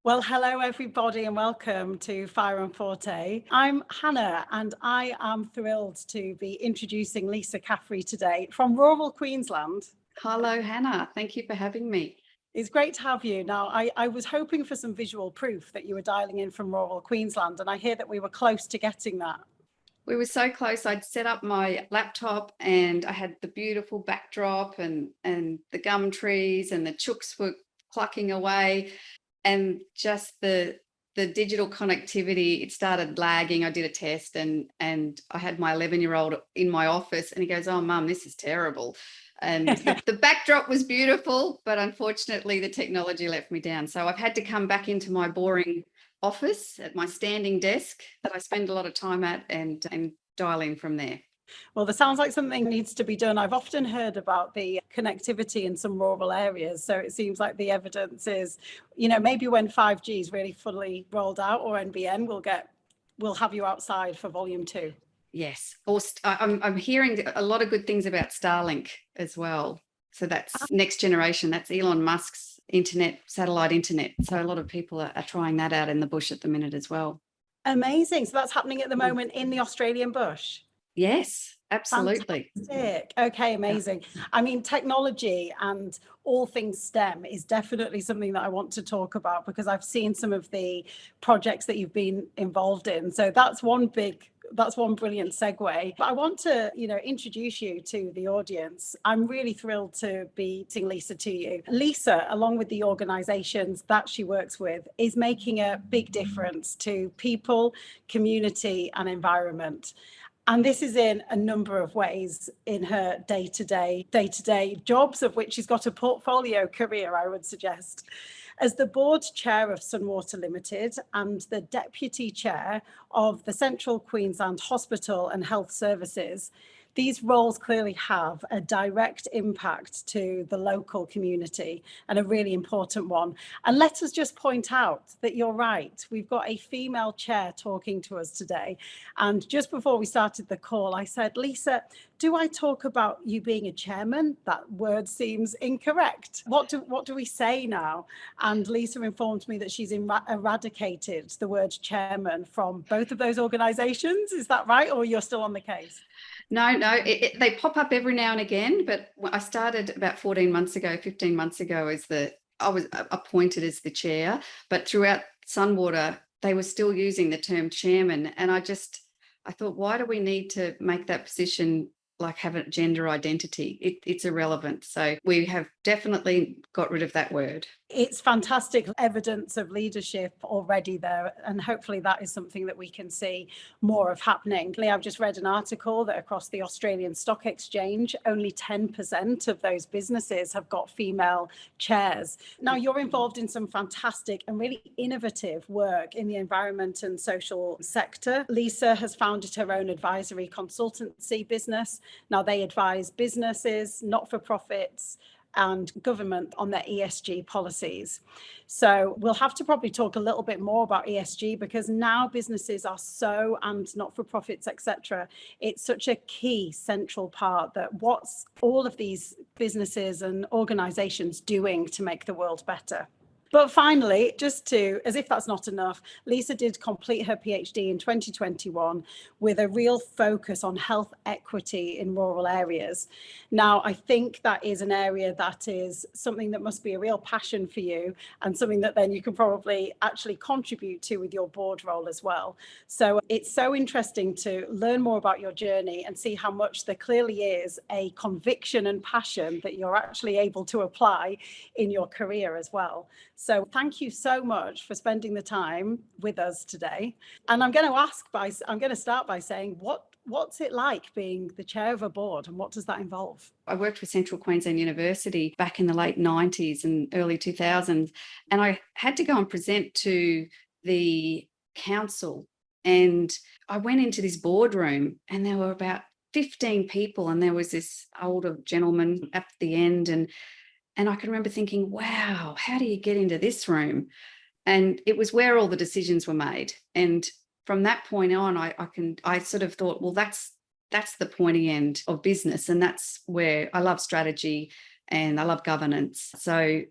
Well, hello everybody and welcome to Fire and Forte. I'm Hannah and I am thrilled to be introducing Lisa Caffery today from rural Queensland. Hello, Hannah. Thank you for having me. It's great to have you. Now, I was hoping for some visual proof that you were dialing in from rural Queensland, and I hear that we were close to getting that. We were so close. I'd set up my laptop and I had the beautiful backdrop and the gum trees and the chooks were clucking away and just the digital connectivity, it started lagging. I did a test and I had my 11-year-old in my office and he goes, "Oh, Mum, this is terrible." And the backdrop was beautiful, but unfortunately the technology let me down. So I've had to come back into my boring office at my standing desk that I spend a lot of time at and dial in from there. Well, there sounds like something needs to be done. I've often heard about the connectivity in some rural areas. So it seems like the evidence is, maybe when 5G is really fully rolled out or NBN, we'll have you outside for volume 2. Yes. I'm hearing a lot of good things about Starlink as well. So that's next generation. That's Elon Musk's internet, satellite internet. So a lot of people are trying that out in the bush at the minute as well. Amazing. So that's happening at the moment in the Australian bush. Yes, absolutely. Fantastic. Okay, amazing. I mean, technology and all things STEM is definitely something that I want to talk about because I've seen some of the projects that you've been involved in. So that's one brilliant segue. But I want to, introduce you to the audience. I'm really thrilled to be seeing Lisa to you. Lisa, along with the organizations that she works with, is making a big difference to people, community, and environment. And this is in a number of ways in her day-to-day jobs, of which she's got a portfolio career, I would suggest. As the board chair of Sunwater Limited and the deputy chair of the Central Queensland Hospital and Health Services, these roles clearly have a direct impact to the local community and a really important one. And let us just point out that you're right. We've got a female chair talking to us today. And just before we started the call, I said, "Lisa, do I talk about you being a chairman? That word seems incorrect. What do we say now?" And Lisa informed me that she's eradicated the word chairman from both of those organizations. Is that right? Or you're still on the case? No, they pop up every now and again, but I started about 15 months ago I was appointed as the chair, but throughout Sunwater, they were still using the term chairman. And I thought, why do we need to make that position like have a gender identity? It's irrelevant. So we have definitely got rid of that word. It's fantastic evidence of leadership already there, and hopefully that is something that we can see more of happening. I've just read an article that across the Australian Stock Exchange, only 10% of those businesses have got female chairs. Now, you're involved in some fantastic and really innovative work in the environment and social sector. Lisa has founded her own advisory consultancy business. Now, they advise businesses, not-for-profits, and government on their ESG policies. So we'll have to probably talk a little bit more about ESG because now businesses are so, and not-for-profits, etc. It's such a key central part that what's all of these businesses and organizations doing to make the world better. But finally, as if that's not enough, Lisa did complete her PhD in 2021 with a real focus on health equity in rural areas. Now, I think that is an area that is something that must be a real passion for you and something that then you can probably actually contribute to with your board role as well. So it's so interesting to learn more about your journey and see how much there clearly is a conviction and passion that you're actually able to apply in your career as well. So thank you so much for spending the time with us today. And I'm going to start by saying, what's it like being the chair of a board and what does that involve? I worked for Central Queensland University back in the late 90s and early 2000s, and I had to go and present to the council. And I went into this boardroom and there were about 15 people and there was this older gentleman at the end and I can remember thinking, wow, how do you get into this room? And it was where all the decisions were made. And from that point on, I sort of thought, well, that's the pointy end of business. And that's where I love strategy and I love governance. So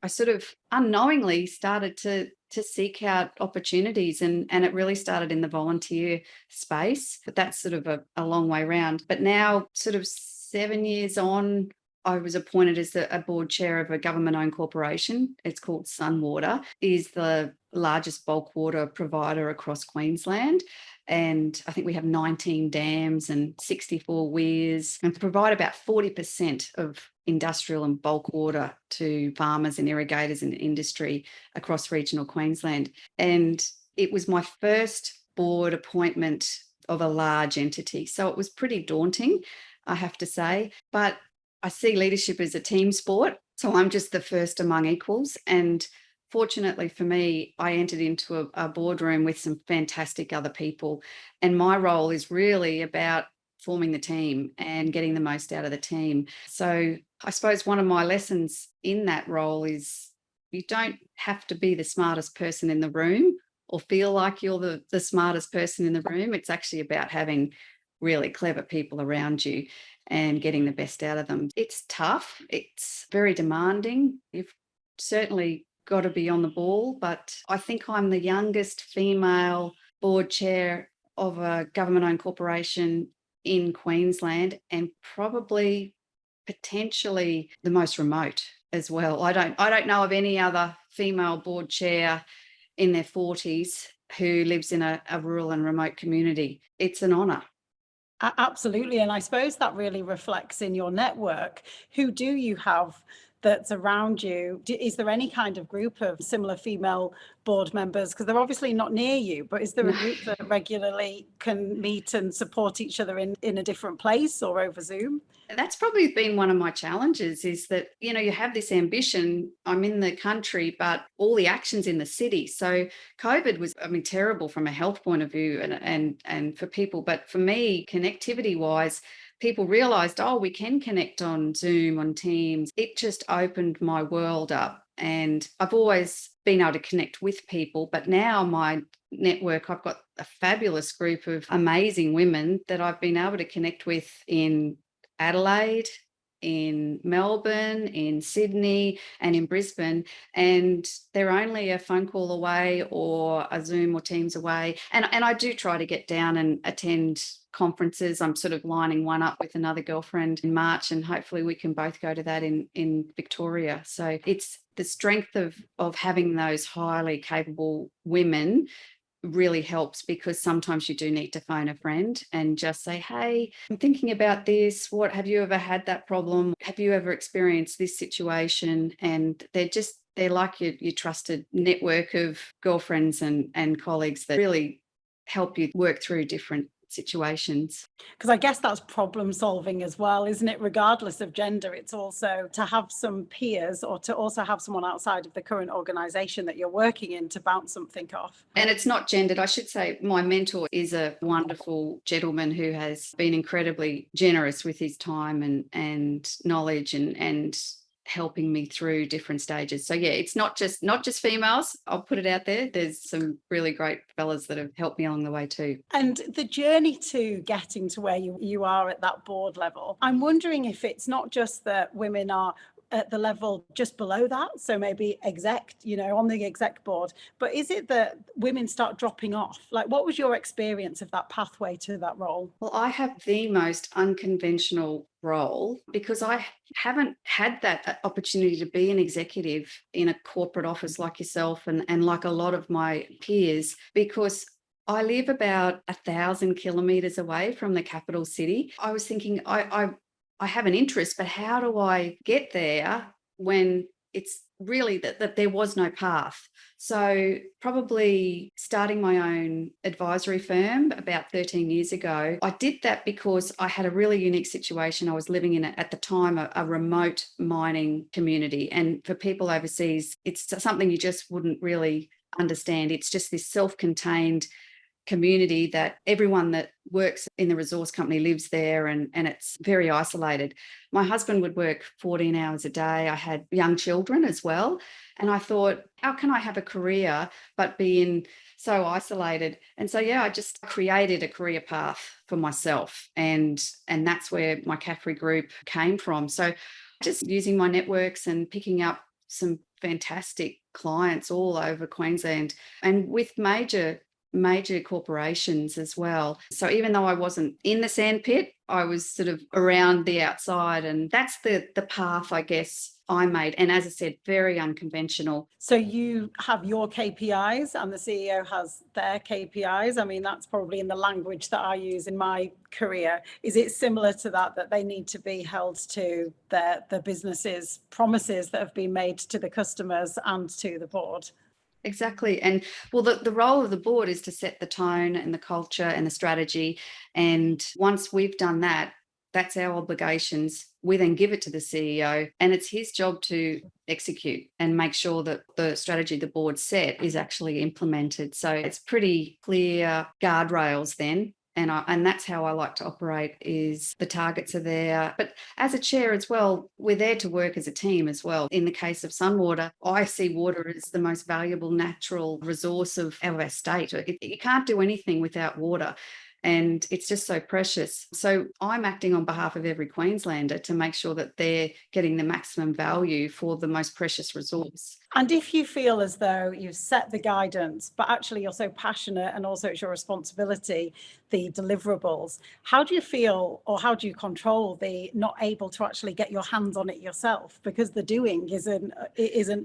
I sort of unknowingly started to to seek out opportunities. And it really started in the volunteer space, but that's sort of a long way round. But now, sort of 7 years on, I was appointed as a board chair of a government-owned corporation. It's called Sunwater, is the largest bulk water provider across Queensland. And I think we have 19 dams and 64 weirs, and provide about 40% of industrial and bulk water to farmers and irrigators and industry across regional Queensland. And it was my first board appointment of a large entity. So it was pretty daunting, I have to say. But I see leadership as a team sport. So I'm just the first among equals. And fortunately for me, I entered into a boardroom with some fantastic other people. And my role is really about forming the team and getting the most out of the team. So I suppose one of my lessons in that role is you don't have to be the smartest person in the room or feel like you're the smartest person in the room. It's actually about having really clever people around you and getting the best out of them. It's tough. It's very demanding. You've certainly got to be on the ball, but I think I'm the youngest female board chair of a government-owned corporation in Queensland, and probably potentially the most remote as well. I don't know of any other female board chair in their 40s who lives in a rural and remote community. It's an honour. Absolutely. And I suppose that really reflects in your network. Who do you have that's around you? Is there any kind of group of similar female board members? Because they're obviously not near you, but is there a group that regularly can meet and support each other in a different place or over Zoom? That's probably been one of my challenges, is that, you have this ambition. I'm in the country, but all the action's in the city. So COVID was, terrible from a health point of view and for people. But for me, connectivity wise, people realized, we can connect on Zoom, on Teams. It just opened my world up. And I've always been able to connect with people, but now my network, I've got a fabulous group of amazing women that I've been able to connect with in Adelaide, in Melbourne, in Sydney, and in Brisbane, and they're only a phone call away or a Zoom or Teams away. And I do try to get down and attend conferences. I'm sort of lining one up with another girlfriend in March, and hopefully we can both go to that in Victoria. So it's the strength of having those highly capable women really helps, because sometimes you do need to phone a friend and just say, hey, I'm thinking about this. What, have you ever had that problem? Have you ever experienced this situation? And they're like your trusted network of girlfriends and colleagues that really help you work through different situations. Because I guess that's problem solving as well, isn't it? Regardless of gender, it's also to have some peers, or to also have someone outside of the current organisation that you're working in to bounce something off. And it's not gendered. I should say my mentor is a wonderful gentleman who has been incredibly generous with his time and knowledge and helping me through different stages. So yeah, it's not just females. I'll put it out there. There's some really great fellas that have helped me along the way too. And the journey to getting to where you are at that board level, I'm wondering if it's not just that women are at the level just below that, so maybe exec, on the exec board, but is it that women start dropping off? Like, what was your experience of that pathway to that role? Well, I have the most unconventional role, because I haven't had that opportunity to be an executive in a corporate office like yourself and like a lot of my peers, because I live about 1,000 kilometres away from the capital city. I was thinking, I have an interest, but how do I get there when it's really that there was no path? So probably starting my own advisory firm about 13 years ago, I did that because I had a really unique situation. I was living in, at the time, a remote mining community. And for people overseas, it's something you just wouldn't really understand. It's just this self-contained community that everyone that works in the resource company lives there, and it's very isolated. My husband would work 14 hours a day. I had young children as well. And I thought, how can I have a career but be so isolated? And so, I just created a career path for myself. And that's where my Caffery group came from. So just using my networks and picking up some fantastic clients all over Queensland and with major corporations as well. So even though I wasn't in the sandpit, I was sort of around the outside, and that's the path I guess I made. And as I said, very unconventional. So you have your KPIs and the CEO has their KPIs. I mean, that's probably in the language that I use in my career. Is it similar to that they need to be held to the business's promises that have been made to the customers and to the board? Exactly. And well, the role of the board is to set the tone and the culture and the strategy. And once we've done that, that's our obligations. We then give it to the CEO, and it's his job to execute and make sure that the strategy the board set is actually implemented. So it's pretty clear guardrails then. And that's how I like to operate, is the targets are there. But as a chair as well, we're there to work as a team as well. In the case of Sunwater, I see water as the most valuable natural resource of our state. You can't do anything without water. And it's just so precious. So I'm acting on behalf of every Queenslander to make sure that they're getting the maximum value for the most precious resource. And if you feel as though you've set the guidance, but actually you're so passionate and also it's your responsibility, the deliverables, how do you feel, or how do you control the not able to actually get your hands on it yourself? Because the doing isn't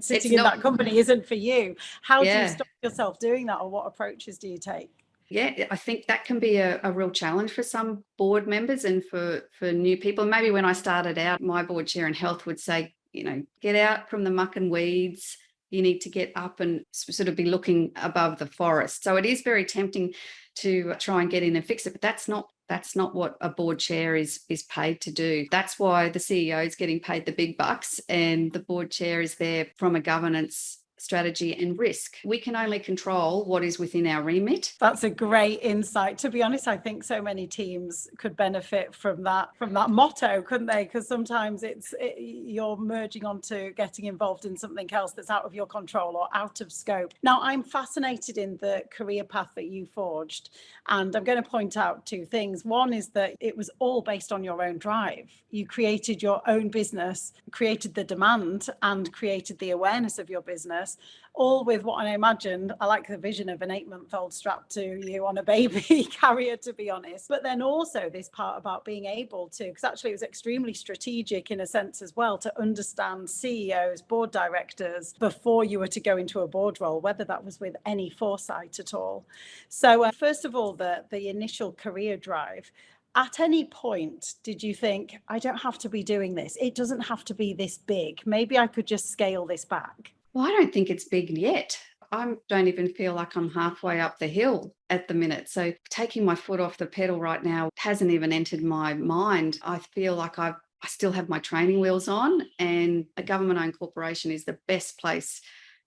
sitting in that company, isn't for you. How do you stop yourself doing that, or what approaches do you take? Yeah, I think that can be a real challenge for some board members and for new people. Maybe when I started out, my board chair in health would say, get out from the muck and weeds. You need to get up and sort of be looking above the forest. So it is very tempting to try and get in and fix it, but that's not what a board chair is paid to do. That's why the CEO is getting paid the big bucks, and the board chair is there from a governance strategy and risk. We can only control what is within our remit. That's a great insight. To be honest, I think so many teams could benefit from that motto, couldn't they? Because sometimes you're merging onto getting involved in something else that's out of your control or out of scope. Now, I'm fascinated in the career path that you forged, and I'm going to point out two things. One is that it was all based on your own drive. You created your own business, created the demand, and created the awareness of your business, all with what I imagined. I like the vision of an 8-month-old strapped to you on a baby carrier, to be honest. But then also this part about being able to, because actually it was extremely strategic in a sense as well, to understand CEOs, board directors, before you were to go into a board role, whether that was with any foresight at all. So first of all, the initial career drive. At any point, did you think, I don't have to be doing this? It doesn't have to be this big. Maybe I could just scale this back. Well, I don't think it's big yet. I don't even feel like I'm halfway up the hill at the minute. So taking my foot off the pedal right now hasn't even entered my mind. I feel like I still have my training wheels on, and a government-owned corporation is the best place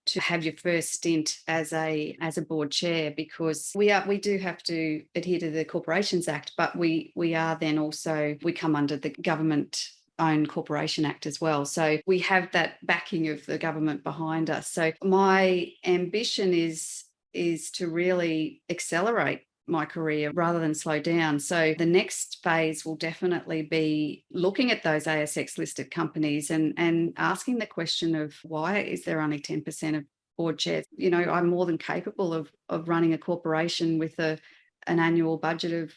to have your first stint as a board chair, because we do have to adhere to the Corporations Act, but we are then also, we come under the Government-Owned Corporation Act as well. So we have that backing of the government behind us. So my ambition is to really accelerate my career rather than slow down. So the next phase will definitely be looking at those ASX listed companies and asking the question of, why is there only 10% of board chairs? I'm more than capable of running a corporation with an annual budget of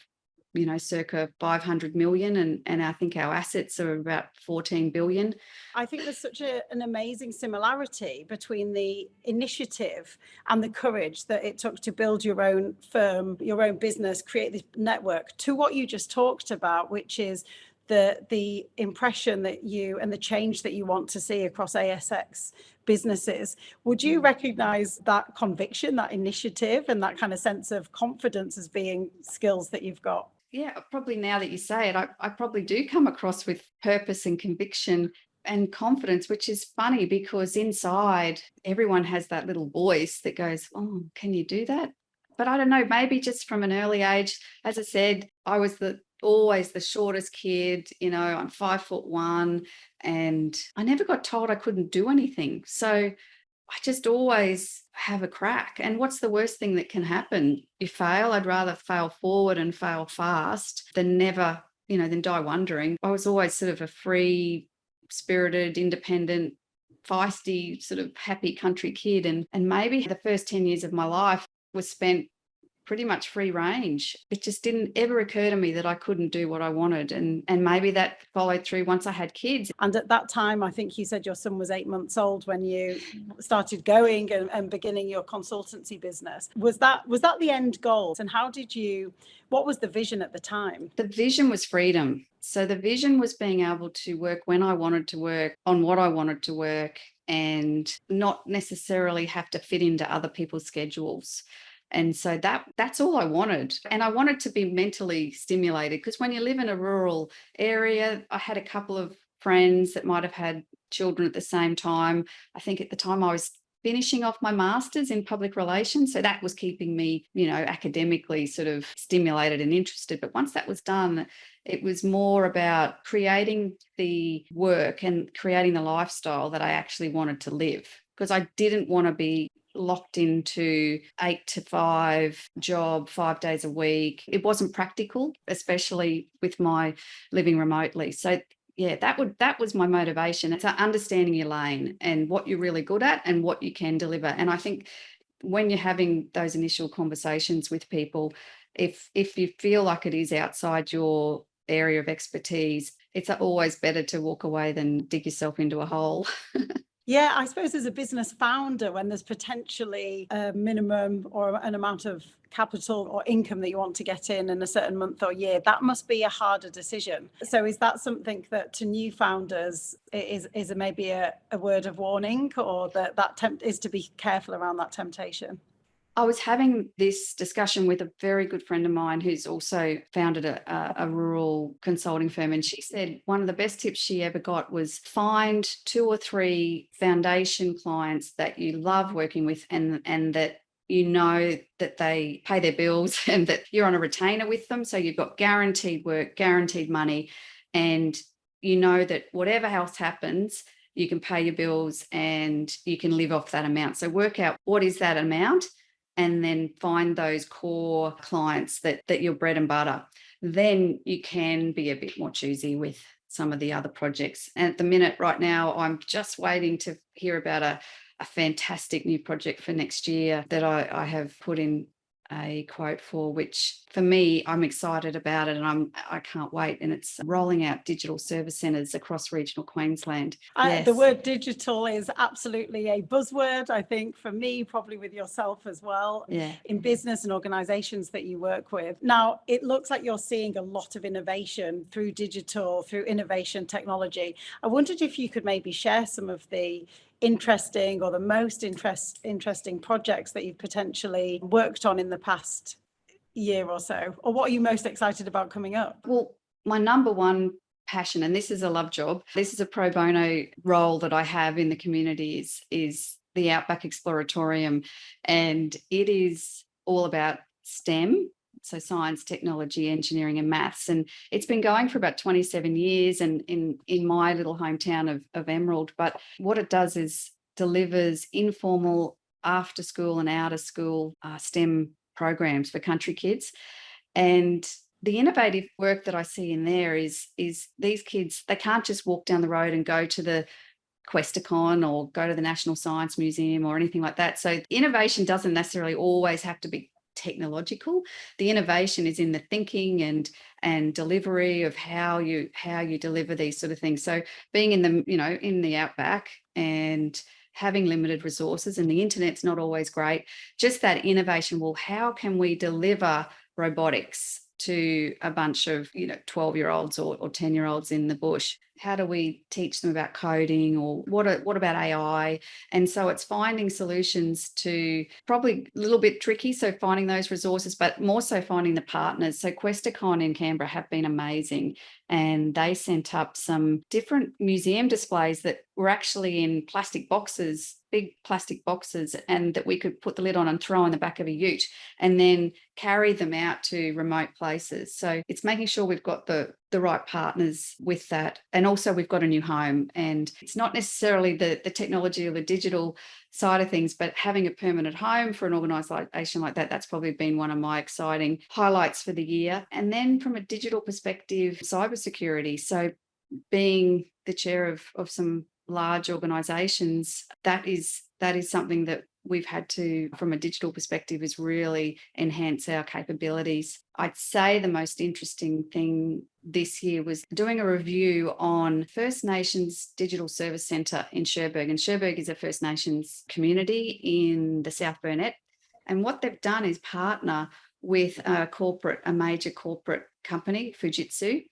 circa 500 million, and I think our assets are about 14 billion. I think there's such an amazing similarity between the initiative and the courage that it took to build your own firm, your own business, create this network, to what you just talked about, which is the impression that you and the change that you want to see across ASX businesses. Would you recognize that conviction, that initiative, and that kind of sense of confidence as being skills that you've got? Yeah, probably now that you say it, I probably do come across with purpose and conviction and confidence, which is funny because inside everyone has that little voice that goes, oh, can you do that? But I don't know, maybe just from an early age, as I said, I was always the shortest kid. I'm 5'1", and I never got told I couldn't do anything. So I just always have a crack. And what's the worst thing that can happen? You fail. I'd rather fail forward and fail fast than never, than die wondering. I was always sort of a free-spirited, independent, feisty, sort of happy country kid. And maybe the first 10 years of my life was spent pretty much free range. It just didn't ever occur to me that I couldn't do what I wanted. And maybe that followed through once I had kids. And at that time, I think you said your son was 8 months old when you started going and beginning your consultancy business. Was that the end goal? And what was the vision at the time? The vision was freedom. So the vision was being able to work when I wanted to work, on what I wanted to work, and not necessarily have to fit into other people's schedules. And so that's all I wanted. And I wanted to be mentally stimulated, because when you live in a rural area, I had a couple of friends that might have had children at the same time. I think at the time I was finishing off my master's in public relations. So that was keeping me, academically sort of stimulated and interested. But once that was done, it was more about creating the work and creating the lifestyle that I actually wanted to live, because I didn't want to be locked into 8 to 5 job 5 days a week. It wasn't practical, especially with my living remotely. So yeah, that was my motivation. It's understanding your lane and what you're really good at and what you can deliver. And I think when you're having those initial conversations with people, if you feel like it is outside your area of expertise, it's always better to walk away than dig yourself into a hole. Yeah, I suppose as a business founder, when there's potentially a minimum or an amount of capital or income that you want to get in a certain month or year, that must be a harder decision. So is that something that to new founders is maybe a word of warning, or that is to be careful around that temptation? I was having this discussion with a very good friend of mine who's also founded a rural consulting firm. And she said one of the best tips she ever got was find 2 or 3 foundation clients that you love working with and that that they pay their bills and that you're on a retainer with them. So you've got guaranteed work, guaranteed money, and that whatever else happens, you can pay your bills and you can live off that amount. So work out what is that amount, and then find those core clients that your bread and butter. Then you can be a bit more choosy with some of the other projects. And at the minute right now, I'm just waiting to hear about a fantastic new project for next year that I have put in a quote for, which for me, I'm excited about it and I can't wait. And it's rolling out digital service centres across regional Queensland. Yes. The word digital is absolutely a buzzword, I think, for me, probably with yourself as well, in business and organisations that you work with. Now, it looks like you're seeing a lot of innovation through digital, through innovation technology. I wondered if you could maybe share some of the interesting or the most interesting projects that you've potentially worked on in the past year or so, or what are you most excited about coming up? Well, my number one passion, and this is a love job, this is a pro bono role that I have in the community, is the Outback Exploratorium, and it is all about STEM. So science, technology, engineering and maths. And it's been going for about 27 years and in my little hometown of Emerald. But what it does is delivers informal after school and out of school STEM programs for country kids. And the innovative work that I see in there is these kids, they can't just walk down the road and go to the Questacon or go to the National Science Museum or anything like that. So innovation doesn't necessarily always have to be technological. The innovation is in the thinking and delivery of how you deliver these sort of things. So being in the outback and having limited resources, and the internet's not always great, just that innovation. Well, how can we deliver robotics to a bunch of 12-year-olds or 10-year-olds in the bush? How do we teach them about coding, or what about AI? And so it's finding solutions to, probably a little bit tricky, so finding those resources, but more so finding the partners. So Questacon in Canberra have been amazing, and they sent up some different museum displays that were actually in plastic boxes, big plastic boxes, and that we could put the lid on and throw in the back of a ute and then carry them out to remote places. So it's making sure we've got the right partners with that. And also we've got a new home, and it's not necessarily the technology or the digital side of things, but having a permanent home for an organisation like that, that's probably been one of my exciting highlights for the year. And then from a digital perspective, cybersecurity. So being the chair of some large organisations, that is something that we've had to, from a digital perspective, is really enhance our capabilities. I'd say the most interesting thing this year was doing a review on First Nations Digital Service Centre in Cherbourg. And Cherbourg is a First Nations community in the South Burnett. And what they've done is partner with a major corporate company, Fujitsu,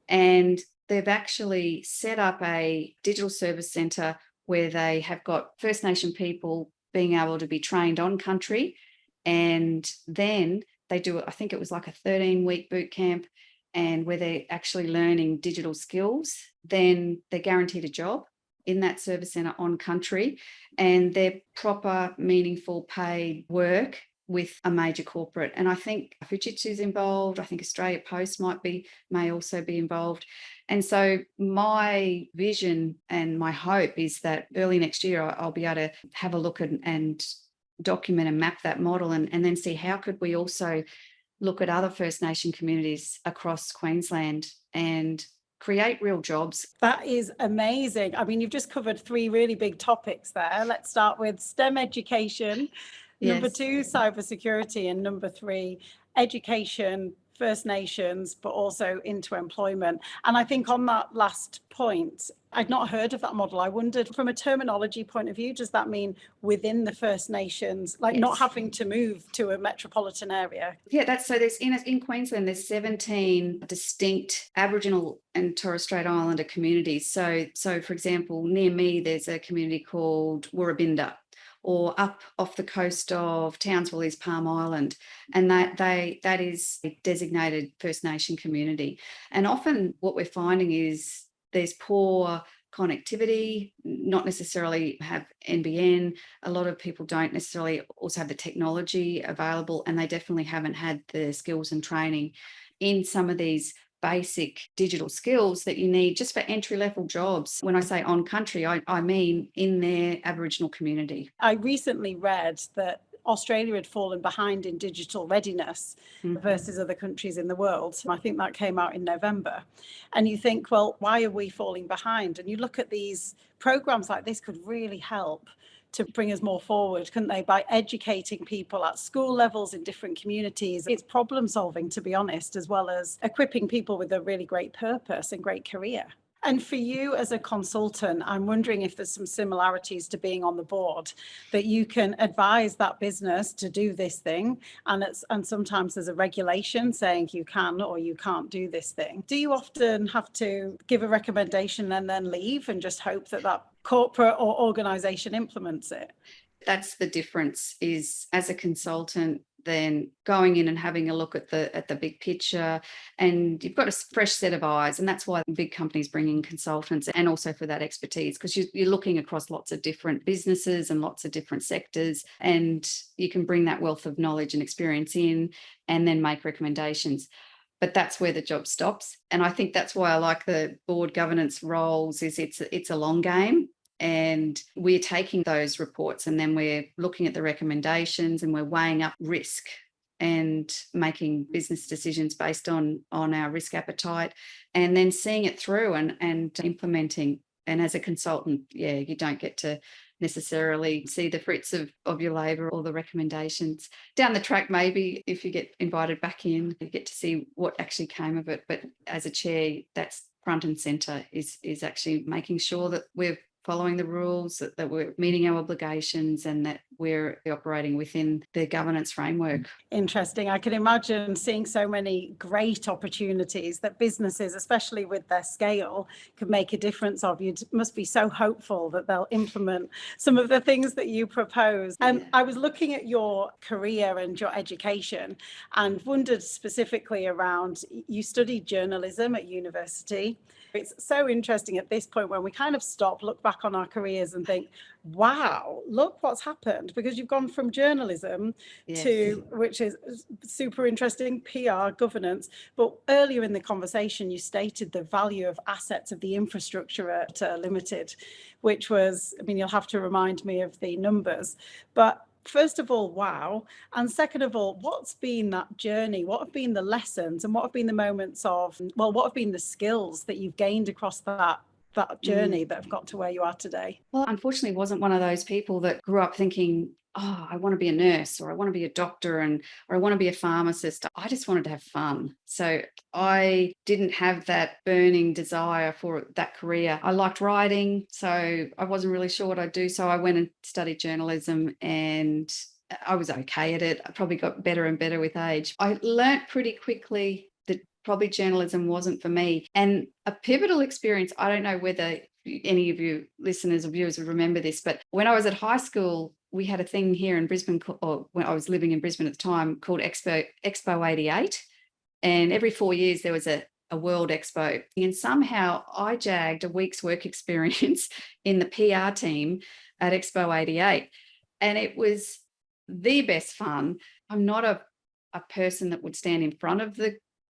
and they've actually set up a digital service centre where they have got First Nation people being able to be trained on country. And then they do, I think it was like a 13-week boot camp, and where they're actually learning digital skills. Then they're guaranteed a job in that service centre on country, and they're proper, meaningful, paid work with a major corporate. And I think Fujitsu's involved. I think Australia Post may also be involved. And so my vision and my hope is that early next year I'll be able to have a look and document and map that model, and then see how could we also look at other First Nation communities across Queensland and create real jobs. That is amazing. I mean, you've just covered 3 really big topics there. Let's start with STEM education. Number 2, cybersecurity, and number 3, education, First Nations, but also into employment. And I think on that last point, I'd not heard of that model. I wondered, from a terminology point of view, does that mean within the First Nations, like not having to move to a metropolitan area? Yeah, that's so. There's in Queensland, there's 17 distinct Aboriginal and Torres Strait Islander communities. So for example, near me, there's a community called Woorabinda, or up off the coast of Townsville is Palm Island, and that is a designated First Nation community. And often what we're finding is there's poor connectivity, not necessarily have NBN. A lot of people don't necessarily also have the technology available, and they definitely haven't had the skills and training in some of these basic digital skills that you need just for entry-level jobs. When I say on country, I mean in their Aboriginal community. I recently read that Australia had fallen behind in digital readiness versus other countries in the world. I think that came out in November. And you think, well, why are we falling behind? And you look at these programs like this could really help to bring us more forward, couldn't they? By educating people at school levels in different communities. It's problem solving, to be honest, as well as equipping people with a really great purpose and great career. And for you as a consultant, I'm wondering if there's some similarities to being on the board, that you can advise that business to do this thing, and sometimes there's a regulation saying you can or you can't do this thing. Do you often have to give a recommendation and then leave and just hope that that corporate or organisation implements it? That's the difference, is as a consultant, then going in and having a look at the big picture, and you've got a fresh set of eyes. And that's why big companies bring in consultants, and also for that expertise, because you're looking across lots of different businesses and lots of different sectors, and you can bring that wealth of knowledge and experience in and then make recommendations. But that's where the job stops. And I think that's why I like the board governance roles, is it's a long game. And we're taking those reports and then we're looking at the recommendations and we're weighing up risk and making business decisions based on our risk appetite, and then seeing it through and implementing. And as a consultant, you don't get to necessarily see the fruits of your labour or the recommendations. Down the track, maybe, if you get invited back in, you get to see what actually came of it. But as a chair, that's front and centre, is actually making sure that we're following the rules, that we're meeting our obligations, and that we're operating within the governance framework. Interesting. I can imagine seeing so many great opportunities that businesses, especially with their scale, could make a difference of. You must be so hopeful that they'll implement some of the things that you propose. I was looking at your career and your education and wondered specifically around, you studied journalism at university. It's so interesting at this point when we kind of stop, look back on our careers and think, wow, look what's happened, because you've gone from journalism to, which is super interesting, PR, governance. But earlier in the conversation, you stated the value of assets of the infrastructure at Limited, which was, I mean, you'll have to remind me of the numbers, but first of all, wow. And second of all, what's been that journey? What have been the lessons, and what have been the moments of, well, what have been the skills that you've gained across that that journey that have got to where you are today? Well, unfortunately, wasn't one of those people that grew up thinking, oh, I want to be a nurse, or I want to be a doctor, or I want to be a pharmacist. I just wanted to have fun. So I didn't have that burning desire for that career. I liked writing, so I wasn't really sure what I'd do. So I went and studied journalism, and I was okay at it. I probably got better and better with age. I learnt pretty quickly that probably journalism wasn't for me. And a pivotal experience, I don't know whether any of you listeners or viewers would remember this, but when I was at high school, we had a thing here in Brisbane, or when I was living in Brisbane at the time, called Expo 88. And every 4 years there was a World Expo. And somehow I jagged a week's work experience in the PR team at Expo 88. And it was the best fun. I'm not a person that would stand in front of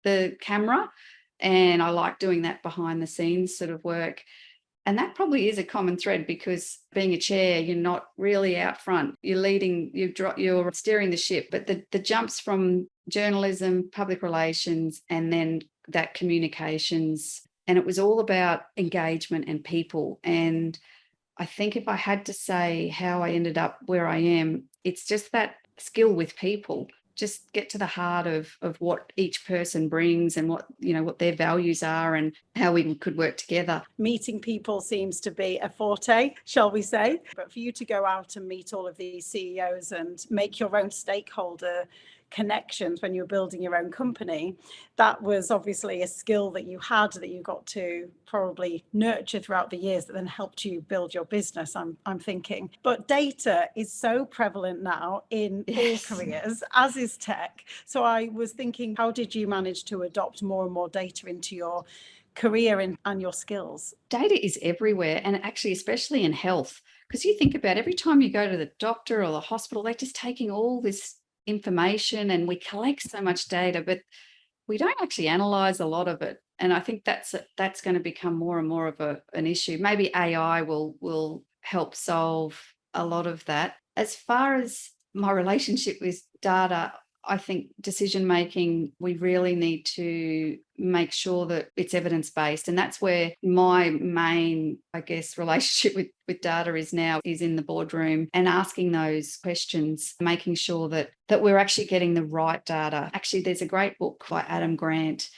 the camera, and I like doing that behind the scenes sort of work. And that probably is a common thread, because being a chair, you're not really out front. You're leading, you're steering the ship. But the jumps from journalism, public relations, and then that communications, and it was all about engagement and people. And I think if I had to say how I ended up where I am, it's just that skill with people. Just get to the heart of what each person brings, and what their values are, and how we could work together. Meeting people seems to be a forte, shall we say. But for you to go out and meet all of these CEOs and make your own stakeholder connections when you were building your own company, that was obviously a skill that you had, that you got to probably nurture throughout the years, that then helped you build your business, I'm thinking. But data is so prevalent now in all careers, as is tech. So I was thinking, how did you manage to adopt more and more data into your career and your skills? Data is everywhere, and actually especially in health, because you think about every time you go to the doctor or the hospital, they're just taking all this information, and we collect so much data, but we don't actually analyze a lot of it. And I think that's going to become more and more of an issue. Maybe AI will help solve a lot of that. As far as my relationship with data, I think decision making, we really need to make sure that it's evidence-based. And that's where my main, I guess, relationship with data is now, is in the boardroom, and asking those questions, making sure that we're actually getting the right data. Actually, there's a great book by Adam Grant.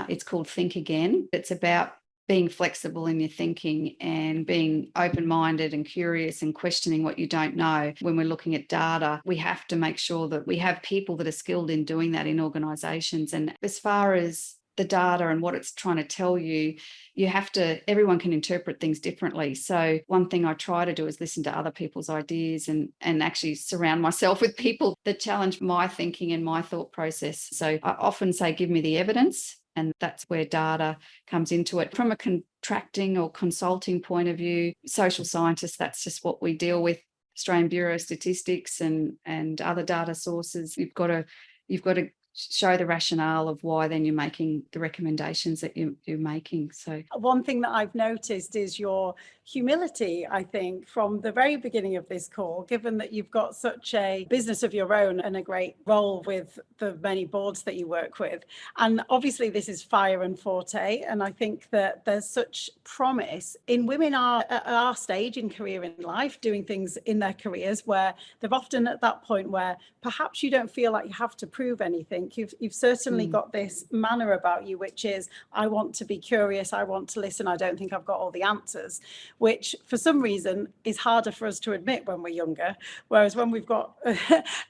It's called Think Again. It's about being flexible in your thinking and being open-minded and curious and questioning what you don't know. When we're looking at data, we have to make sure that we have people that are skilled in doing that in organisations. And as far as the data and what it's trying to tell you, everyone can interpret things differently. So one thing I try to do is listen to other people's ideas, and actually surround myself with people that challenge my thinking and my thought process. So I often say, give me the evidence. And that's where data comes into it. From a contracting or consulting point of view, social scientists, that's just what we deal with. Australian Bureau of Statistics and other data sources. You've got to show the rationale of why then you're making the recommendations that you're making. So one thing that I've noticed is your humility, I think, from the very beginning of this call, given that you've got such a business of your own and a great role with the many boards that you work with. And obviously this is fire and forte. And I think that there's such promise in women at our stage in career in life, doing things in their careers where they're often at that point where perhaps you don't feel like you have to prove anything. You've certainly got this manner about you, which is, I want to be curious, I want to listen, I don't think I've got all the answers, which for some reason is harder for us to admit when we're younger. Whereas when we've got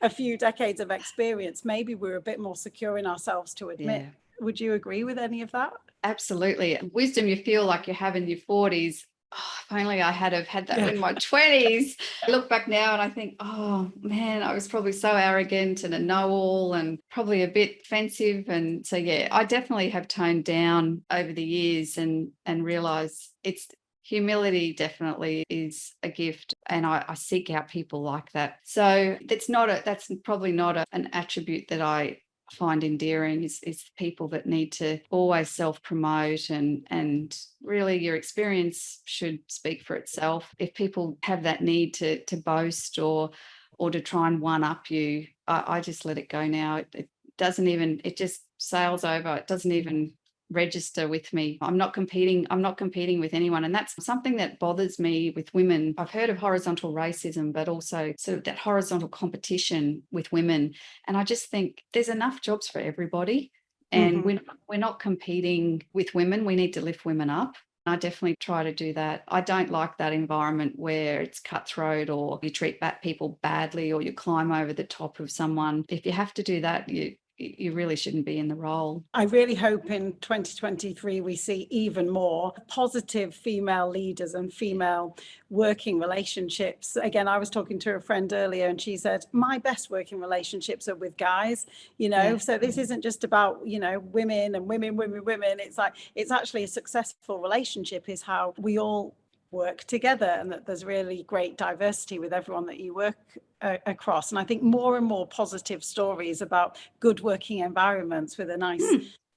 a few decades of experience, maybe we're a bit more secure in ourselves to admit. Yeah. Would you agree with any of that? Absolutely. Wisdom you feel like you have in your 40s. Oh, if only I had that in my 20s. I look back now and I think, oh man, I was probably so arrogant and a know-all and probably a bit defensive. And so, yeah, I definitely have toned down over the years and realised humility definitely is a gift, and I seek out people like that. So that's probably not an attribute that I find endearing, is people that need to always self-promote, and really your experience should speak for itself. If people have that need to boast or to try and one-up you, I just let it go now. It just sails over. It doesn't even register with me. I'm not competing with anyone. And that's something that bothers me with women. I've heard of horizontal racism, but also sort of that horizontal competition with women. And I just think there's enough jobs for everybody. And we're not competing with women. We need to lift women up. I definitely try to do that. I don't like that environment where it's cutthroat or you treat people badly or you climb over the top of someone. If you have to do that, you really shouldn't be in the role. I really hope in 2023 we see even more positive female leaders and female working relationships. Again, I was talking to a friend earlier and she said, my best working relationships are with guys, so this isn't just about, women and women. It's like, it's actually a successful relationship is how we all work together, and that there's really great diversity with everyone that you work across. And I think more and more positive stories about good working environments with a nice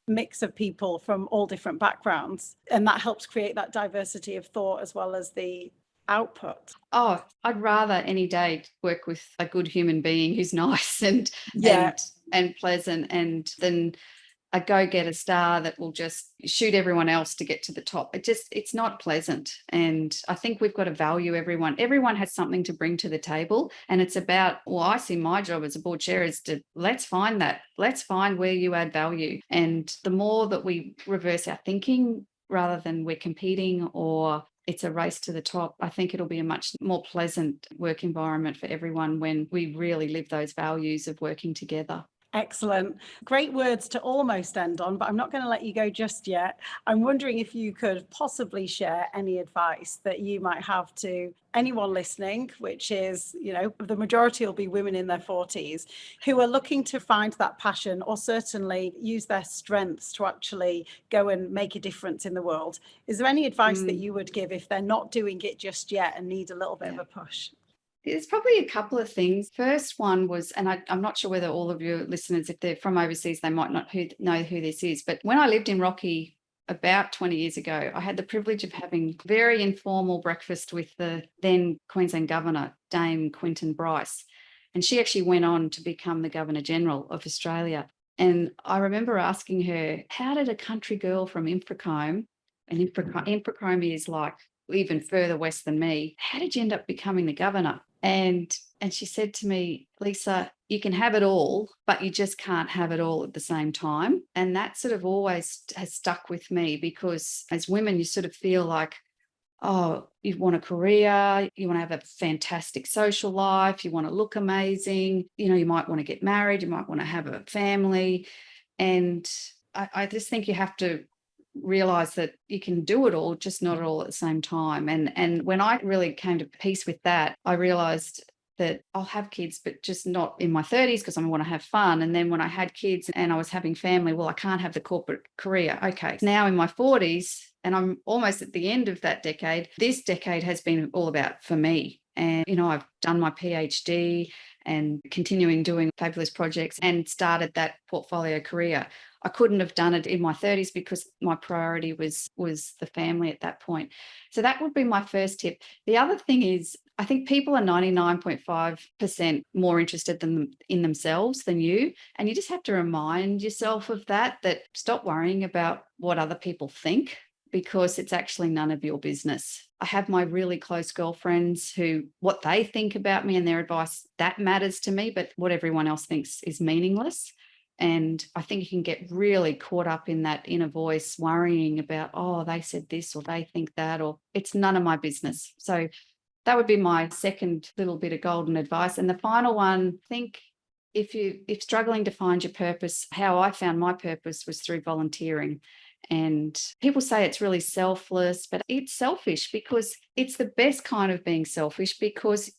mix of people from all different backgrounds, and that helps create that diversity of thought as well as the output. Oh, I'd rather any day work with a good human being who's nice and pleasant, and than a go-getter star that will just shoot everyone else to get to the top. It's not pleasant. And I think we've got to value everyone. Everyone has something to bring to the table. And it's about, I see my job as a board chair is to let's find where you add value. And the more that we reverse our thinking rather than we're competing or it's a race to the top, I think it'll be a much more pleasant work environment for everyone when we really live those values of working together. Excellent. Great words to almost end on, but I'm not going to let you go just yet. I'm wondering if you could possibly share any advice that you might have to anyone listening, which is, the majority will be women in their 40s who are looking to find that passion or certainly use their strengths to actually go and make a difference in the world. Is there any advice that you would give if they're not doing it just yet and need a little bit of a push? There's probably a couple of things. First one was, and I'm not sure whether all of your listeners, if they're from overseas, they might not know who this is, but when I lived in Rocky about 20 years ago, I had the privilege of having very informal breakfast with the then Queensland Governor, Dame Quinton Bryce. And she actually went on to become the Governor General of Australia. And I remember asking her, how did a country girl from Invercombe, and Invercombe is like even further west than me, how did you end up becoming the governor? And she said to me, Lisa, you can have it all, but you just can't have it all at the same time. And that sort of always has stuck with me, because as women, you sort of feel like, oh, you want a career, you want to have a fantastic social life, you want to look amazing, you might want to get married, you might want to have a family. And I just think you have to realize that you can do it all, just not all at the same time. And when I really came to peace with that, I realized that I'll have kids, but just not in my 30s because I want to have fun. And then when I had kids and I was having family, well, I can't have the corporate career. Okay, now in my 40s, and I'm almost at the end of that decade, this decade has been all about for me. And, I've done my PhD and continuing doing fabulous projects and started that portfolio career. I couldn't have done it in my 30s because my priority was the family at that point. So that would be my first tip. The other thing is, I think people are 99.5% more interested in themselves than you. And you just have to remind yourself of that stop worrying about what other people think, because it's actually none of your business. I have my really close girlfriends who, what they think about me and their advice, that matters to me, but what everyone else thinks is meaningless. And I think you can get really caught up in that inner voice worrying about, oh, they said this or they think that, or it's none of my business. So that would be my second little bit of golden advice. And the final one, I think if struggling to find your purpose, how I found my purpose was through volunteering. And people say it's really selfless, but it's selfish because it's the best kind of being selfish, because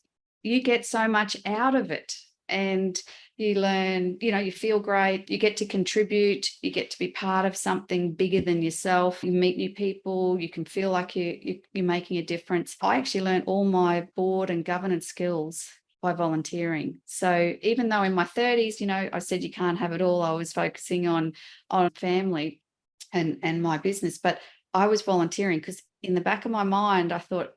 you get so much out of it. And you learn, you feel great, you get to contribute, you get to be part of something bigger than yourself, you meet new people, you can feel like you're making a difference. I actually learned all my board and governance skills by volunteering. So even though in my 30s, I said you can't have it all, I was focusing on family and my business, but I was volunteering because in the back of my mind, I thought,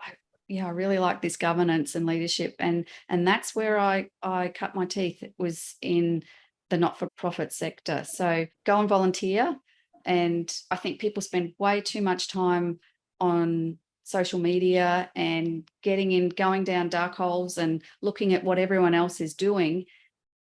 I really like this governance and leadership. And that's where I cut my teeth. It was in the not-for-profit sector. So go and volunteer. And I think people spend way too much time on social media and going down dark holes and looking at what everyone else is doing.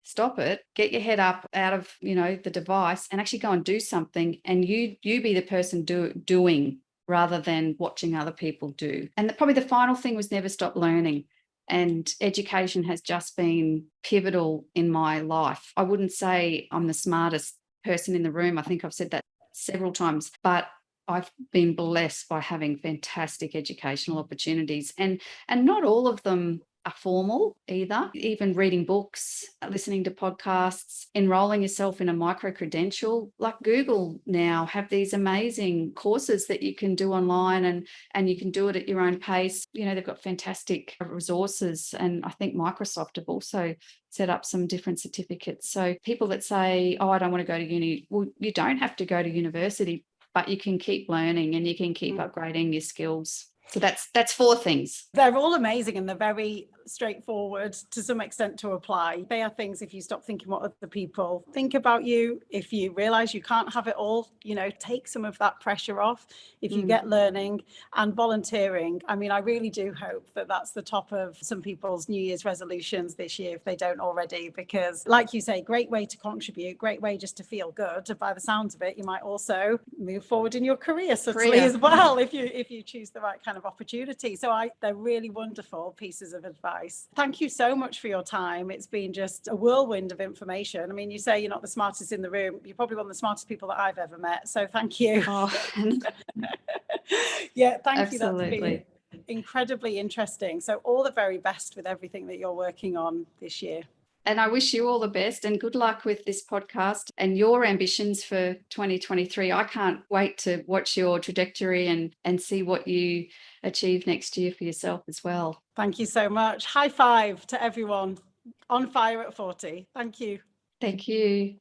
Stop it, get your head up out of, the device and actually go and do something, and you be the person doing rather than watching other people do. And probably the final thing was never stop learning. And education has just been pivotal in my life. I wouldn't say I'm the smartest person in the room. I think I've said that several times, but I've been blessed by having fantastic educational opportunities, and not all of them are formal either. Even reading books, listening to podcasts, enrolling yourself in a micro-credential, like Google now have these amazing courses that you can do online, and you can do it at your own pace. They've got fantastic resources, and I think Microsoft have also set up some different certificates. So people that say, oh, I don't want to go to uni, well, you don't have to go to university, but you can keep learning and you can keep upgrading your skills. So that's 4 things. They're all amazing, and they're very straightforward to some extent to apply. They are things, if you stop thinking what other people think about you, if you realize you can't have it all, take some of that pressure off. If you get learning and volunteering, I mean, I really do hope that that's the top of some people's New Year's resolutions this year, if they don't already, because like you say, great way to contribute, great way just to feel good. By the sounds of it, you might also move forward in your career subtly as well, if you choose the right kind of opportunity. So they're really wonderful pieces of advice. Thank you so much for your time. It's been just a whirlwind of information. I mean, you say you're not the smartest in the room. You're probably one of the smartest people that I've ever met. So thank you. Oh. Yeah, thank Absolutely. you. That's been incredibly interesting. So all the very best with everything that you're working on this year. And I wish you all the best and good luck with this podcast and your ambitions for 2023. I can't wait to watch your trajectory and see what you achieve next year for yourself as well. Thank you so much. High five to everyone on fire at 40. Thank you. Thank you.